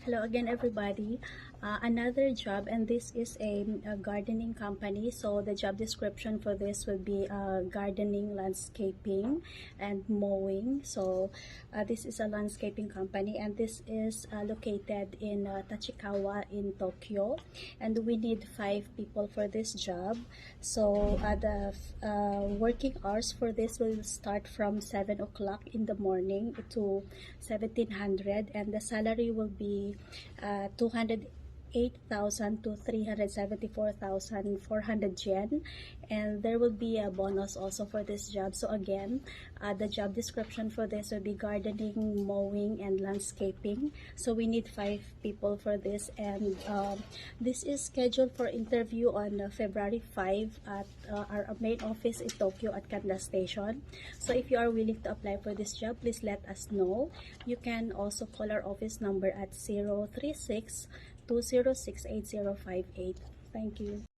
Hello again, everybody. Another job, and this is a gardening company. So the job description for this would be gardening, landscaping, and mowing. So this is a landscaping company, and this is located in Tachikawa in Tokyo. And we need 5 people for this job. So the working hours for this will start from 7 o'clock in the morning to 1700, and the salary will be 208,000 to 374,400 yen, and there will be a bonus also for this job. So again, the job description for this will be gardening, mowing, and landscaping. So we need 5 people for this, and this is scheduled for interview on February 5 at our main office in Tokyo at Kanda Station. So if you are willing to apply for this job, please let us know. You can also call our office number at 036 206 8058. Thank you.